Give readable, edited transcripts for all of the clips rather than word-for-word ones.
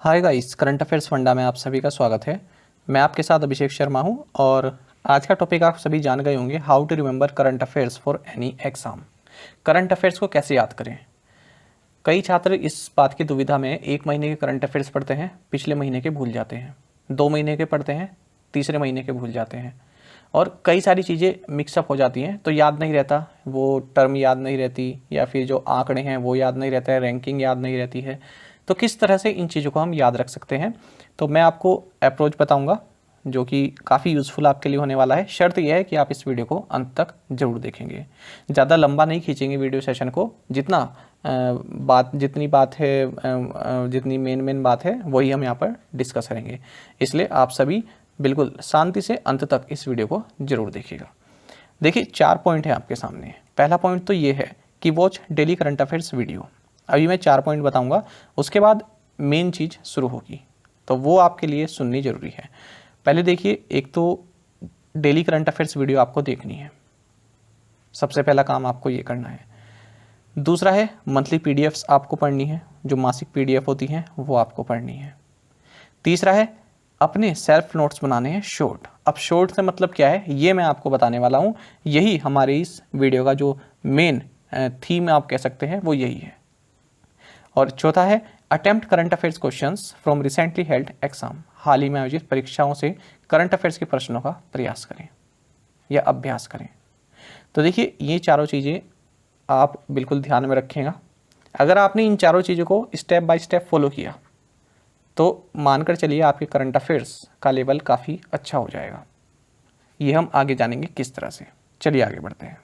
Hi guys, current affairs funda में आप सभी का स्वागत है। मैं आपके साथ अभिषेक शर्मा हूं और आज का टॉपिक आप सभी जान गए होंगे, how to remember current affairs for any exam. Current affairs को कैसे याद करें। कई छात्र इस बात की दुविधा में एक महीने के करंट अफेयर्स पढ़ते हैं, पिछले महीने के भूल जाते हैं, 2 महीने के पढ़ते हैं, तीसरे महीने के भूल जाते हैं और कई सारी चीज़ें मिक्सअप हो जाती हैं तो याद नहीं रहता, वो टर्म याद नहीं रहती या फिर जो आंकड़े हैं वो याद नहीं रहता है, रैंकिंग याद नहीं रहती है। तो किस तरह से इन चीज़ों को हम याद रख सकते हैं, तो मैं आपको अप्रोच बताऊंगा जो कि काफ़ी यूज़फुल आपके लिए होने वाला है। शर्त यह है कि आप इस वीडियो को अंत तक ज़रूर देखेंगे। ज़्यादा लंबा नहीं खींचेंगे वीडियो सेशन को, जितनी बात है, जितनी मेन बात है वही हम यहाँ पर डिस्कस करेंगे। इसलिए आप सभी बिल्कुल शांति से अंत तक इस वीडियो को ज़रूर देखिएगा। देखिए 4 पॉइंट है आपके सामने। पहला पॉइंट तो ये है कि watch daily current affairs video. अभी मैं 4 पॉइंट बताऊंगा, उसके बाद मेन चीज़ शुरू होगी तो वो आपके लिए सुननी ज़रूरी है। पहले देखिए, एक तो डेली करंट अफेयर्स वीडियो आपको देखनी है, सबसे पहला काम आपको ये करना है। दूसरा है मंथली पीडीएफ्स आपको पढ़नी है, जो मासिक पीडीएफ होती हैं वो आपको पढ़नी है। तीसरा है अपने सेल्फ नोट्स बनाने हैं शॉर्ट। अब शॉर्ट से मतलब क्या है ये मैं आपको बताने वाला हूँ, यही हमारे इस वीडियो का जो मेन थीम आप कह सकते हैं वो यही है। और चौथा है attempt current affairs questions from recently held exam. हाल ही में आयोजित परीक्षाओं से करंट अफेयर्स के प्रश्नों का प्रयास करें या अभ्यास करें। तो देखिए ये चारों चीज़ें आप बिल्कुल ध्यान में रखिएगा। अगर आपने इन चारों चीज़ों को स्टेप बाय स्टेप फॉलो किया तो मानकर चलिए आपके करंट अफेयर्स का लेवल काफ़ी अच्छा हो जाएगा। ये हम आगे जानेंगे किस तरह से। चलिए आगे बढ़ते हैं।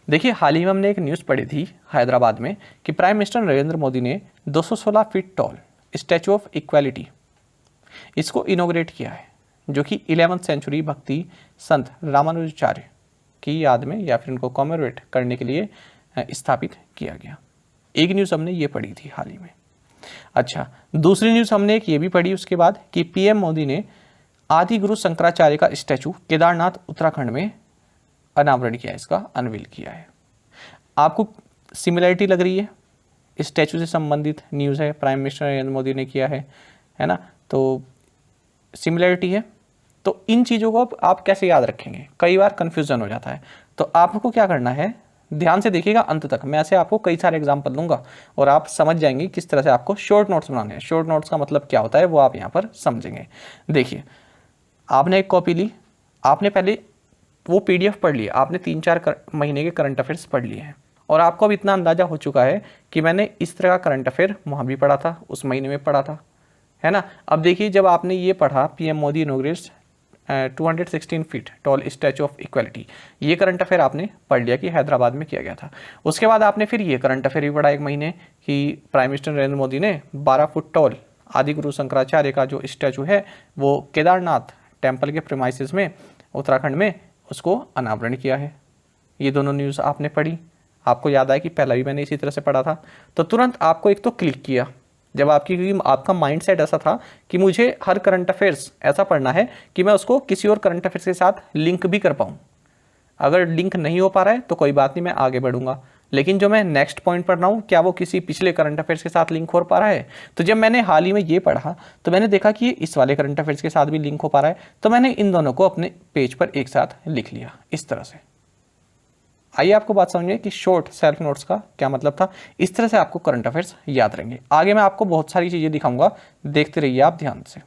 देखिए हाल ही में हमने एक न्यूज़ पढ़ी थी हैदराबाद में कि प्राइम मिनिस्टर नरेंद्र मोदी ने 216 feet tall statue of equality इसको इनोग्रेट किया है, जो कि 11वीं सेंचुरी भक्ति संत रामानुजाचार्य की याद में या फिर उनको कॉमेमोरेट करने के लिए स्थापित किया गया। एक न्यूज़ हमने ये पढ़ी थी हाल ही में। अच्छा, दूसरी न्यूज़ हमने एक ये भी पढ़ी उसके बाद कि पीएम मोदी ने आदि गुरु शंकराचार्य का स्टैचू केदारनाथ उत्तराखंड में अनावरण किया, इसका अनवील किया है। आपको सिमिलरिटी लग रही है, स्टैचू से संबंधित न्यूज़ है, प्राइम मिनिस्टर नरेंद्र मोदी ने किया है ना, तो सिमिलरिटी है। तो इन चीज़ों को आप कैसे याद रखेंगे, कई बार कन्फ्यूज़न हो जाता है। तो आपको क्या करना है, ध्यान से देखिएगा अंत तक। मैं ऐसे आपको कई सारे एग्जाम्पल दूंगा और आप समझ जाएंगे किस तरह से आपको शॉर्ट नोट्स बनाने हैं। शॉर्ट नोट्स का मतलब क्या होता है वो आप यहाँ पर समझेंगे। देखिए, आपने एक कॉपी ली, आपने पहले वो पीडीएफ पढ़ लिया, आपने 3-4 महीने के करंट अफेयर्स पढ़ लिए हैं और आपको अब इतना अंदाज़ा हो चुका है कि मैंने इस तरह का करंट अफेयर वहाँ भी पढ़ा था, उस महीने में पढ़ा था, है ना। अब देखिए, जब आपने ये पढ़ा PM Modi inaugurates 216 feet tall statue of equality, ये करंट अफेयर आपने पढ़ लिया कि हैदराबाद में किया गया था। उसके बाद आपने फिर ये करंट अफेयर भी पढ़ा एक महीने कि प्राइम मिनिस्टर नरेंद्र मोदी ने 12 फुट टॉल आदि गुरु शंकराचार्य का जो स्टैचू है वो केदारनाथ टेम्पल के प्रीमाइसेस में उत्तराखंड में उसको अनावरण किया है। ये दोनों न्यूज़ आपने पढ़ी, आपको याद आया कि पहला भी मैंने इसी तरह से पढ़ा था। तो तुरंत आपको एक तो क्लिक किया, जब क्योंकि आपका माइंडसेट ऐसा था कि मुझे हर करंट अफेयर्स ऐसा पढ़ना है कि मैं उसको किसी और करंट अफेयर्स के साथ लिंक भी कर पाऊँ। अगर लिंक नहीं हो पा रहा है तो कोई बात नहीं, मैं आगे बढ़ूंगा, लेकिन जो मैं नेक्स्ट पॉइंट पढ़ रहा हूँ क्या वो किसी पिछले करंट अफेयर्स के साथ लिंक हो पा रहा है। तो जब मैंने हाल ही में ये पढ़ा तो मैंने देखा कि ये इस वाले करंट अफेयर्स के साथ भी लिंक हो पा रहा है, तो मैंने इन दोनों को अपने पेज पर एक साथ लिख लिया इस तरह से। आइए आपको बात समझिए कि शॉर्ट सेल्फ नोट्स का क्या मतलब था। इस तरह से आपको करंट अफेयर्स याद रहेंगे। आगे मैं आपको बहुत सारी चीजें दिखाऊंगा, देखते रहिए आप ध्यान से।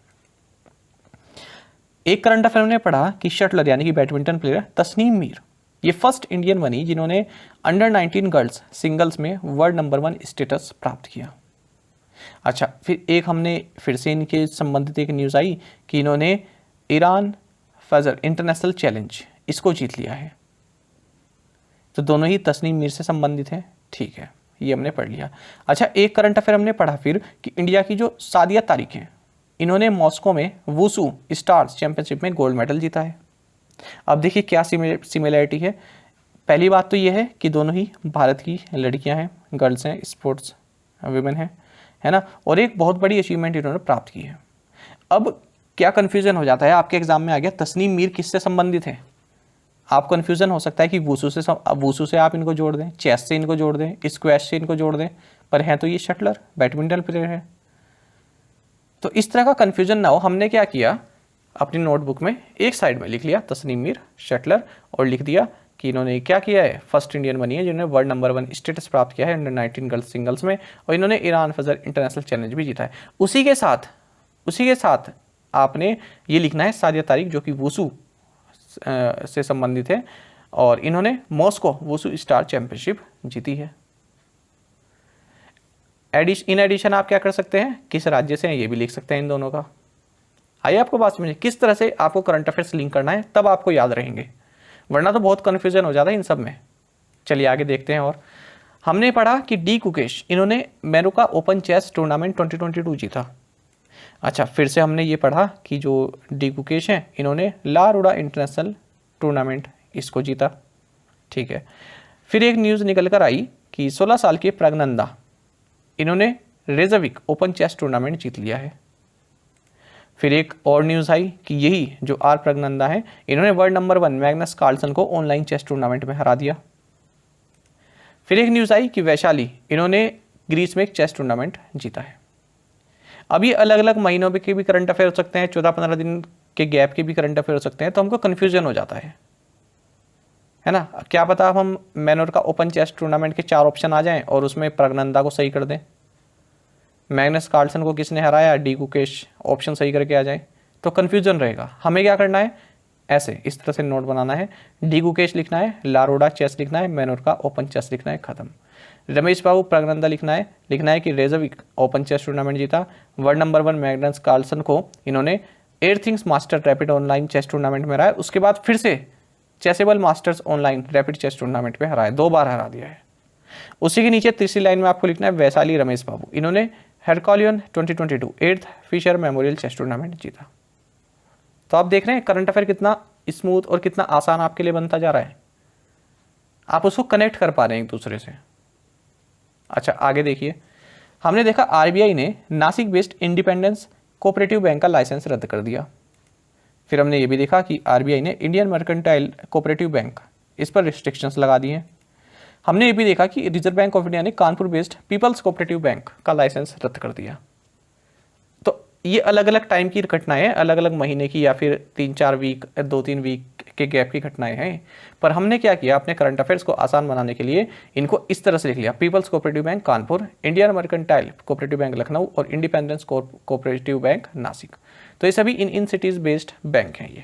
एक करंट अफेयर में पढ़ा कि शटलर यानी कि बैडमिंटन प्लेयर तस्नीम मीर ये फर्स्ट इंडियन बनी जिन्होंने अंडर 19 गर्ल्स सिंगल्स में वर्ल्ड नंबर 1 स्टेटस प्राप्त किया। अच्छा, फिर एक हमने फिर से इनके संबंधित एक न्यूज़ आई कि इन्होंने ईरान फजर इंटरनेशनल चैलेंज इसको जीत लिया है। तो दोनों ही तस्नीम मीर से संबंधित हैं, ठीक है, ये हमने पढ़ लिया। अच्छा, एक करंट अफेयर हमने पढ़ा फिर कि इंडिया की जो सादिया तारिक हैं, इन्होंने मॉस्को में वुसू स्टार्स चैंपियनशिप में गोल्ड मेडल जीता है। अब देखिए क्या सिमिलरिटी है। पहली बात तो ये है कि दोनों ही भारत की लड़कियां हैं, गर्ल्स हैं, स्पोर्ट्स वीमेन हैं, है ना, और एक बहुत बड़ी अचीवमेंट इन्होंने प्राप्त की है। अब क्या कन्फ्यूजन हो जाता है आपके एग्जाम में आ गया, तस्नीम मीर किससे संबंधित है। आप कन्फ्यूजन हो सकता है कि वुसू से आप इनको जोड़ दें, चेस से इनको जोड़ दें, स्क्वैश से इनको जोड़ दें, पर हैं तो ये शटलर बैडमिंटन प्लेयर है। तो इस तरह का कन्फ्यूजन ना हो, हमने क्या किया, अपनी नोटबुक में एक साइड में लिख लिया तस्नीम मीर शटलर, और लिख दिया कि इन्होंने क्या किया है, फर्स्ट इंडियन बनी है जिन्होंने वर्ल्ड नंबर 1 स्टेटस प्राप्त किया है अंडर 19 गर्ल्स सिंगल्स में, और इन्होंने ईरान फजर इंटरनेशनल चैलेंज भी जीता है। उसी के साथ आपने ये लिखना है सादिया तारिक, जो कि वुसू से संबंधित है, और इन्होंने मॉस्को वुसू स्टार चैंपियनशिप जीती है। इन एडिशन आप क्या कर सकते हैं, किस राज्य से हैं ये भी लिख सकते हैं इन दोनों का। आइए आपको बात समझिए किस तरह से आपको करंट अफेयर्स लिंक करना है, तब आपको याद रहेंगे, वरना तो बहुत कन्फ्यूजन हो जाता है इन सब में। चलिए आगे देखते हैं। और हमने पढ़ा कि डी कुकेश, इन्होंने मेरुका ओपन चेस टूर्नामेंट 2022 जीता। अच्छा, फिर से हमने ये पढ़ा कि जो डी कुकेश हैं इन्होंने ला रूडा इंटरनेशनल टूर्नामेंट इसको जीता। ठीक है, फिर एक न्यूज़ निकल कर आई कि 16 साल के प्रज्ञनंदा, इन्होंने रेजविक ओपन चेस टूर्नामेंट जीत लिया है। फिर एक और न्यूज़ आई कि यही जो आर प्रज्ञनंदा है, इन्होंने वर्ल्ड नंबर 1 मैग्नस कार्लसन को ऑनलाइन चेस टूर्नामेंट में हरा दिया। फिर एक न्यूज़ आई कि वैशाली, इन्होंने ग्रीस में एक चेस टूर्नामेंट जीता है। अब ये अलग अलग महीनों के भी करंट अफेयर हो सकते हैं, 14-15 दिन के गैप के भी करंट अफेयर हो सकते हैं, तो हमको कन्फ्यूजन हो जाता है ना। क्या पता हम मेनोर्का ओपन चेस टूर्नामेंट के 4 ऑप्शन आ जाएं और उसमें प्रज्ञनंदा को सही कर दें, मैग्नस कार्लसन को किसने हराया, डी कुकेश ऑप्शन सही करके आ जाए, तो कन्फ्यूजन रहेगा। हमें क्या करना है, ऐसे इस तरह से नोट बनाना है, डी कुकेश लिखना है, लारोडा चेस लिखना है, मेनोर्का ओपन चेस लिखना है, खत्म। रमेश बाबू प्रज्ञनंदा लिखना है कि रेजविक ओपन चेस टूर्नामेंट जीता। वर्ल्ड नंबर 1 मैग्नस कार्लसन को इन्होंने Airthings master rapid online chess tournament में हराया, उसके बाद फिर से Chessable masters online rapid chess tournament में हराया, 2 बार हरा दिया है। उसी के नीचे तीसरी लाइन में आपको लिखना है वैशाली रमेश बाबू, इन्होंने Heraklion 2022 8th Fischer memorial chess tournament जीता। तो आप देख रहे हैं करंट अफेयर कितना स्मूथ और कितना आसान आपके लिए बनता जा रहा है, आप उसको कनेक्ट कर पा रहे हैं एक दूसरे से। अच्छा आगे देखिए, हमने देखा आरबीआई ने Nashik based independence cooperative bank का लाइसेंस रद्द कर दिया। फिर हमने ये भी देखा कि आरबीआई ने इंडियन मर्केंटाइल कोऑपरेटिव बैंक, इस पर रिस्ट्रिक्शंस लगा दी हैं। हमने ये भी देखा कि रिजर्व बैंक ऑफ इंडिया ने Kanpur based peoples cooperative bank का लाइसेंस रद्द कर दिया। तो ये अलग अलग टाइम की घटनाएं हैं, अलग अलग महीने की या फिर 3-4 वीक 2-3 वीक के गैप की घटनाएं हैं। पर हमने क्या किया, अपने करंट अफेयर्स को आसान बनाने के लिए इनको इस तरह से लिख लिया, peoples cooperative bank Kanpur, Indian mercantile cooperative bank Lucknow और इंडिपेंडेंस कोऑपरेटिव बैंक नासिक। तो ये सभी इन सिटीज़ बेस्ड बैंक हैं। ये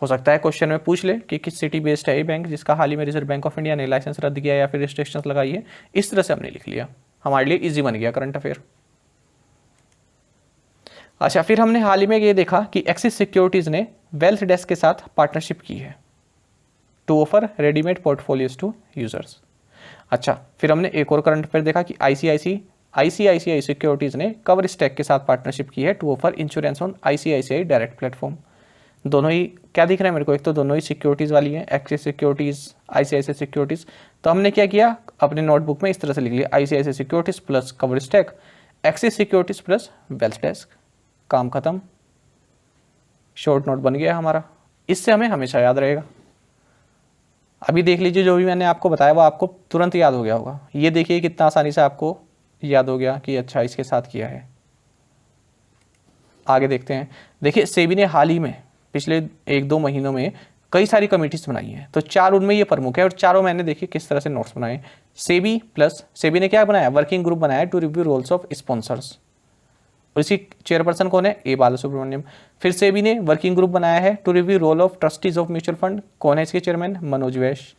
हो सकता है क्वेश्चन में पूछ ले कि किस सिटी बेस्ड है ये बैंक जिसका हाल ही में रिजर्व बैंक ऑफ इंडिया ने लाइसेंस रद्द किया या फिर रिस्ट्रिक्शंस लगाई है। इस तरह से हमने लिख लिया, हमारे लिए इजी बन गया करंट अफेयर। अच्छा, फिर हमने हाल ही में ये देखा कि एक्सिस सिक्योरिटीज ने वेल्थ डेस्क के साथ पार्टनरशिप की है to offer readymade portfolios to users. अच्छा, फिर हमने एक और करंट अफेयर देखा कि आईसीआईसीआई सिक्योरिटीज ने कवर स्टैक के साथ पार्टनरशिप की है to offer insurance on ICICI direct platform. दोनों ही क्या दिख रहा है मेरे को, एक तो दोनों ही सिक्योरिटीज़ वाली है, एक्सिस सिक्योरिटीज़ आईसीआईसीआई सिक्योरिटीज़। तो हमने क्या किया, अपने नोटबुक में इस तरह से लिख लिया, ICICI securities plus cover stack, axis securities plus wealth desk, काम खत्म, शॉर्ट नोट बन गया हमारा। इससे हमें हमेशा याद रहेगा। अभी देख लीजिए, जो भी मैंने आपको बताया वो आपको तुरंत याद हो गया होगा। ये देखिए कितना आसानी से आपको याद हो गया कि अच्छा इसके साथ किया है। आगे देखते हैं। देखिए, सेबी ने हाल ही में पिछले 1-2 महीनों में कई सारी कमेटीज बनाई हैं, तो 4 उनमें ये प्रमुख है और चारों मैंने देखिए किस तरह से नोट्स बनाए। सेबी ने क्या बनाया, वर्किंग ग्रुप बनाया to review roles of sponsors, और इसी चेयरपर्सन कौन है, ए बालासुब्रमण्यम। फिर सेबी ने वर्किंग ग्रुप बनाया है to review role of trustees of mutual fund, कौन है इसके चेयरमैन, मनोज वैश।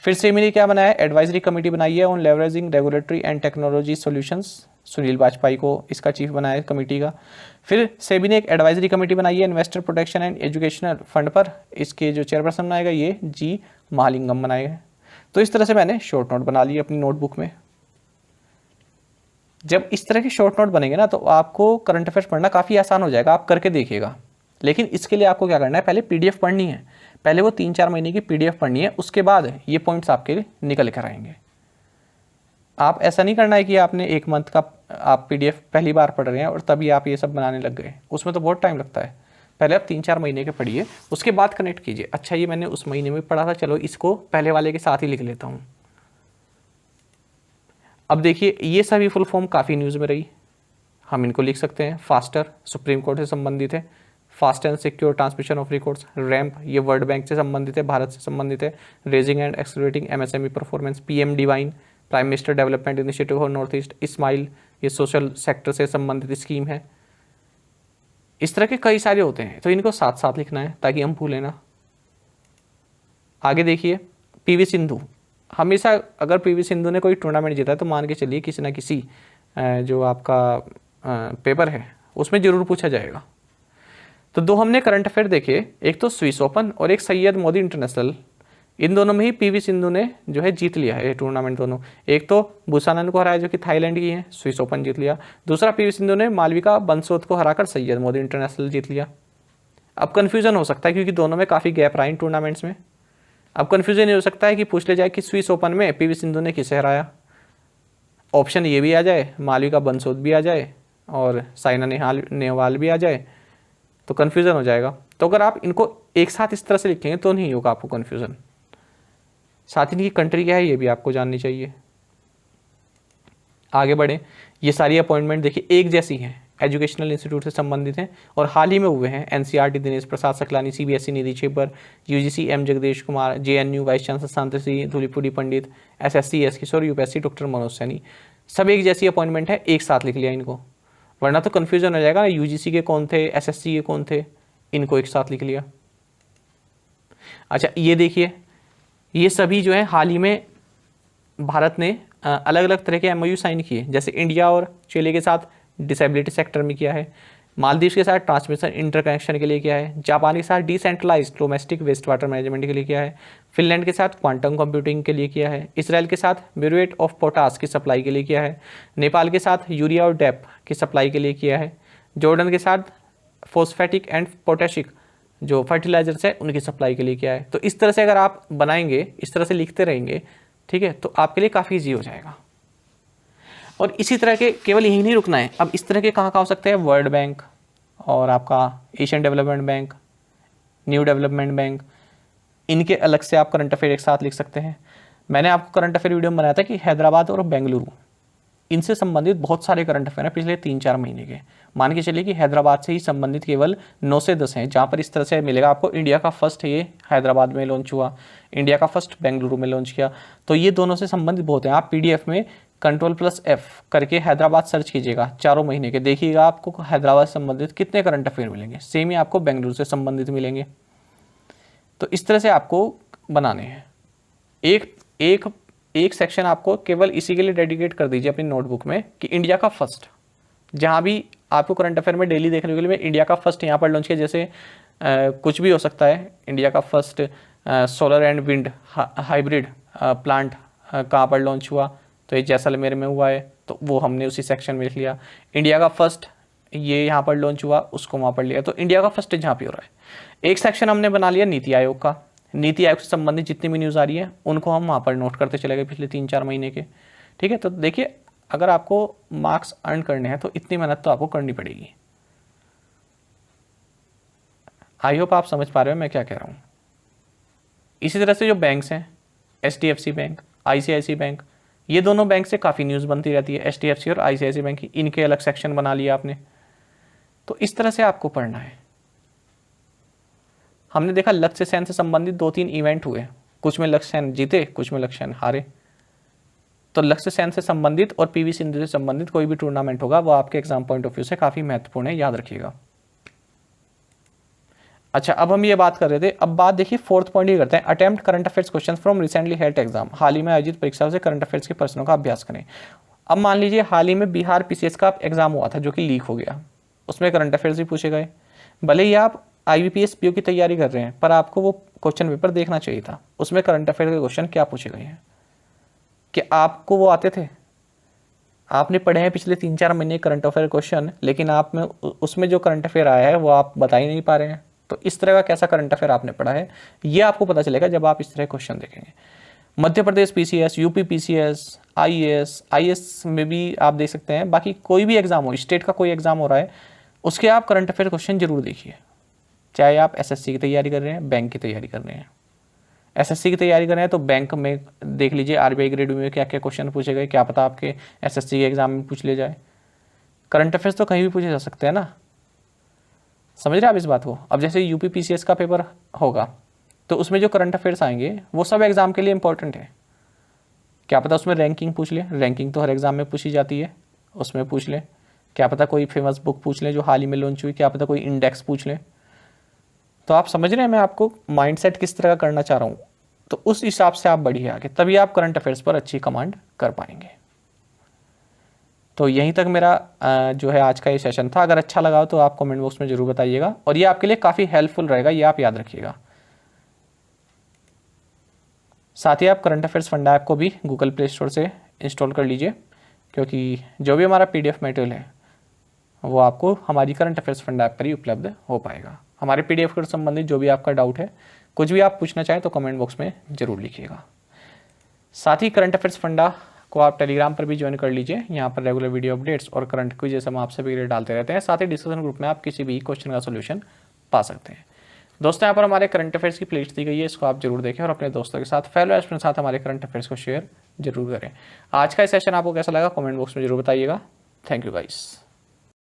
फिर सेबी ने क्या बनाया, एडवाइजरी कमेटी बनाई है on leveraging regulatory and technology solutions, Sunil Vajpayee को इसका चीफ बनाया है कमेटी का। फिर सेबी ने एक एडवाइजरी कमेटी बनाई है investor protection and educational fund पर, इसके जो चेयरपर्सन बनाएगा ये जी महालिंगम बनाएगा। तो इस तरह से मैंने शॉर्ट नोट बना लिए अपनी नोटबुक में। जब इस तरह के शॉर्ट नोट बनेंगे ना, तो आपको करंट अफेयर्स पढ़ना काफ़ी आसान हो जाएगा, आप करके देखिएगा। लेकिन इसके लिए आपको क्या करना है, पहले पीडीएफ पढ़नी है, पहले वो 3-4 महीने की पीडीएफ पढ़नी है, उसके बाद ये पॉइंट्स आपके लिए निकल कर आएंगे। आप ऐसा नहीं करना है कि आपने 1 मंथ का आप पीडीएफ पहली बार पढ़ रहे हैं और तभी आप ये सब बनाने लग गए, उसमें तो बहुत टाइम लगता है। पहले आप 3-4 महीने के पढ़िए, उसके बाद कनेक्ट कीजिए, अच्छा ये मैंने उस महीने में पढ़ा था, चलो इसको पहले वाले के साथ ही लिख लेता हूँ। अब देखिए, ये सभी फुल फॉर्म काफ़ी न्यूज़ में रही, हम इनको लिख सकते हैं। फास्टर सुप्रीम कोर्ट से संबंधित है। Fast and secure transmission of records, ramp ये वर्ल्ड बैंक से संबंधित है, भारत से संबंधित है। Raising and accelerating MSME performance, PM divine prime minister development initiative for north east, smile ये सोशल सेक्टर से संबंधित स्कीम है। इस तरह के कई सारे होते हैं, तो इनको साथ साथ लिखना है ताकि हम भूलें ना। आगे देखिए, पीवी सिंधु, हमेशा अगर पीवी सिंधु ने कोई टूर्नामेंट जीता है तो मान के चलिए किसी ना किसी जो आपका पेपर है उसमें जरूर पूछा जाएगा। तो दो हमने करंट अफेयर देखे, एक तो स्विस ओपन और एक सैयद मोदी इंटरनेशनल। इन दोनों में ही पीवी सिंधु ने जो है जीत लिया है ये टूर्नामेंट दोनों। एक तो बुसानन को हराया जो कि थाईलैंड की है, स्विस ओपन जीत लिया। दूसरा पीवी सिंधु ने मालविका बंसोद को हराकर सैयद मोदी इंटरनेशनल जीत लिया। अब कन्फ्यूजन हो सकता है क्योंकि दोनों में काफ़ी गैप रहा इन टूर्नामेंट्स में। अब कन्फ्यूजन ये हो सकता है कि पूछ ले जाए कि स्विस ओपन में पीवी सिंधु ने किसे हराया। ऑप्शन ये भी आ जाए, मालविका बंसोद भी आ जाए और साइना नेहवाल भी आ जाए, तो कन्फ्यूज़न हो जाएगा। तो अगर आप इनको एक साथ इस तरह से लिखेंगे तो नहीं होगा आपको कन्फ्यूज़न। साथ ही इनकी कंट्री क्या है ये भी आपको जाननी चाहिए। आगे बढ़े, ये सारी अपॉइंटमेंट देखिए एक जैसी हैं, एजुकेशनल इंस्टीट्यूट से संबंधित हैं और हाल ही में हुए हैं। NCERT Dinesh Prasad Saklani, CBSE Nidhi Chhibber, UGC M Jagadesh Kumar, JNU vice chancellor Shanti Dhulipudi Pandit, SSC S Kishore, UPSC doctor Manoj Saini. सब एक जैसी अपॉइंटमेंट है, एक साथ लिख लिया इनको, वरना तो कन्फ्यूजन हो जाएगा ना, यूजीसी के कौन थे, एसएससी के कौन थे, इनको एक साथ लिख लिया। अच्छा ये देखिए, ये सभी जो है हाल ही में भारत ने अलग अलग तरह के एमओयू साइन किए, जैसे इंडिया और चिली के साथ डिसेबिलिटी सेक्टर में किया है, मालदीव के साथ ट्रांसमिशन इंटरकनेक्शन के लिए किया है, जापान के साथ decentralised domestic waste water management के लिए किया है, फिनलैंड के साथ क्वांटम कंप्यूटिंग के लिए किया है, इसराइल के साथ म्यूरेट ऑफ पोटास की सप्लाई के लिए किया है, नेपाल के साथ यूरिया और डेप की सप्लाई के लिए किया है, जॉर्डन के साथ फॉस्फेटिक एंड पोटेशिक जो फर्टिलाइजर्स है उनकी सप्लाई के लिए किया है। तो इस तरह से अगर आप बनाएंगे, इस तरह से लिखते रहेंगे, ठीक है, तो आपके लिए काफ़ी ईजी हो जाएगा। और इसी तरह के केवल यही नहीं रुकना है, अब इस तरह के कहाँ कहाँ हो सकते हैं, वर्ल्ड बैंक और आपका Asian development bank, new development bank, इनके अलग से आप करंट अफेयर एक साथ लिख सकते हैं। मैंने आपको करंट अफेयर वीडियो में बनाया था कि हैदराबाद और बेंगलुरु इनसे संबंधित बहुत सारे करंट अफेयर हैं पिछले 3-4 महीने के। मान के चलिए कि हैदराबाद से ही संबंधित केवल 9 से 10 हैं, जहाँ पर इस तरह से मिलेगा आपको इंडिया का फर्स्ट ये हैदराबाद में लॉन्च हुआ, इंडिया का फर्स्ट बेंगलुरु में लॉन्च किया। तो ये दोनों से संबंधित बहुत हैं। आप पीडीएफ में Ctrl+F करके हैदराबाद सर्च कीजिएगा 4 महीने के, देखिएगा आपको हैदराबाद से संबंधित कितने करंट अफेयर मिलेंगे। सेम ही आपको बेंगलुरु से संबंधित मिलेंगे। तो इस तरह से आपको बनाने हैं। एक सेक्शन आपको केवल इसी के लिए डेडिकेट कर दीजिए अपनी नोटबुक में कि इंडिया का फर्स्ट, जहाँ भी आपको करंट अफेयर में डेली देखने के लिए इंडिया का फर्स्ट यहाँ पर लॉन्च किया, जैसे कुछ भी हो सकता है। इंडिया का first solar and wind hybrid plant कहाँ पर लॉन्च हुआ, तो ये जैसलमेर में हुआ है, तो वो हमने उसी सेक्शन में लिख लिया। इंडिया का फर्स्ट ये यहाँ पर लॉन्च हुआ, उसको वहाँ पर लिया। तो इंडिया का फर्स्ट जहाँ पे हो रहा है। एक सेक्शन हमने बना लिया नीति आयोग का, नीति आयोग से संबंधित जितनी भी न्यूज़ आ रही है उनको हम वहाँ पर नोट करते चले गए पिछले 3-4 महीने के, ठीक है। तो देखिए, अगर आपको मार्क्स अर्न करने हैं तो इतनी मेहनत तो आपको करनी पड़ेगी। आई होप आप समझ पा रहे हो मैं क्या कह रहा हूँ। इसी तरह से जो बैंक्स हैं, HDFC बैंक, ICICI बैंक, ये दोनों बैंक से काफ़ी न्यूज़ बनती रहती है, HDFC और ICICI बैंक की, इनके अलग सेक्शन बना लिया आपने। तो इस तरह से आपको पढ़ना है। हमने देखा लक्ष्य सेन से संबंधित 2-3 इवेंट हुए, कुछ में लक्ष्य सेन जीते, कुछ में लक्ष्य सेन हारे। तो लक्ष्य सेन से संबंधित और पीवी सिंधु से संबंधित कोई भी टूर्नामेंट होगा वो आपके एग्जाम पॉइंट ऑफ व्यू से काफ़ी महत्वपूर्ण है, याद रखिएगा। अच्छा, अब हम ये बात कर रहे थे, अब बात देखिए 4th पॉइंट ये करते हैं, attempt current affairs question from recently held exam. हाल ही में आयोजित परीक्षाओं से करंट अफेयर्स के प्रश्नों का अभ्यास करें। अब मान लीजिए हाल ही में बिहार PCS का एग्जाम हुआ था जो कि लीक हो गया, उसमें करंट अफेयर्स भी पूछे गए। भले ही आप IBPS PO की तैयारी कर रहे हैं, पर आपको वो क्वेश्चन पेपर देखना चाहिए था, उसमें करंट अफेयर के क्वेश्चन क्या पूछे गए हैं। कि आपको वो आते थे, आपने पढ़े हैं पिछले 3-4 महीने करंट अफेयर क्वेश्चन, लेकिन आप में उसमें जो करंट अफेयर आया है वो आप बता ही नहीं पा रहे हैं। तो इस तरह का कैसा करंट अफेयर आपने पढ़ा है ये आपको पता चलेगा जब आप इस तरह क्वेश्चन देखेंगे। Madhya Pradesh PCS, UP PCS, IAS में भी आप देख सकते हैं। बाकी कोई भी एग्जाम हो, स्टेट का कोई एग्जाम हो रहा है, उसके आप करंट अफेयर क्वेश्चन जरूर देखिए। चाहे आप SSC की तैयारी कर रहे हैं, बैंक की तैयारी कर रहे हैं। SSC की तैयारी कर रहे हैं तो बैंक में देख लीजिए RBI ग्रेड में क्या क्या क्वेश्चन पूछे गए, क्या पता आपके SSC के एग्जाम में पूछ ले जाए। करंट अफेयर्स तो कहीं भी पूछे जा सकते हैं ना, समझ रहे हैं आप इस बात को। अब जैसे यूपी पीसीएस का पेपर होगा तो उसमें जो करंट अफेयर्स आएंगे वो सब एग्जाम के लिए इंपॉर्टेंट है। क्या पता उसमें रैंकिंग पूछ ले, रैंकिंग तो हर एग्जाम में पूछी जाती है, उसमें पूछ ले। क्या पता कोई फेमस बुक पूछ ले जो हाल ही में लॉन्च हुई, क्या पता कोई इंडेक्स पूछ ले। तो आप समझ रहे हैं मैं आपको माइंडसेट किस तरह का करना चाह रहा हूँ। तो उस हिसाब से आप बढ़िए आगे, तभी आप करंट अफेयर्स पर अच्छी कमांड कर पाएंगे। तो यहीं तक मेरा जो है आज का ये सेशन था। अगर अच्छा लगा तो आप कमेंट बॉक्स में जरूर बताइएगा, और ये आपके लिए काफ़ी हेल्पफुल रहेगा, ये आप याद रखिएगा। साथ ही आप करंट अफेयर्स फंडा ऐप को भी गूगल प्ले स्टोर से इंस्टॉल कर लीजिए, क्योंकि जो भी हमारा PDF मटेरियल है वो आपको हमारी करंट अफेयर्स फंडा ऐप पर ही उपलब्ध हो पाएगा। हमारे PDF के संबंधित जो भी आपका डाउट है, कुछ भी आप पूछना चाहें तो कमेंट बॉक्स में ज़रूर लिखिएगा। साथ ही करंट अफेयर्स फंडा को आप टेलीग्राम पर भी ज्वाइन कर लीजिए। यहाँ पर रेगुलर वीडियो अपडेट्स और करंट क्विज जैसे हम आप सभी के लिए डालते रहते हैं। साथ ही डिस्कशन ग्रुप में आप किसी भी क्वेश्चन का सोल्यूशन पा सकते हैं। दोस्तों, यहाँ पर हमारे करंट अफेयर्स की प्लेलिस्ट दी गई है, इसको आप जरूर देखें और अपने दोस्तों के साथ, फेलो एस्पिरेंट्स के साथ हमारे करंट अफेयर्स को शेयर जरूर करें। आज का सेशन आपको कैसा लगा कमेंट बॉक्स में जरूर बताइएगा। Thank you guys.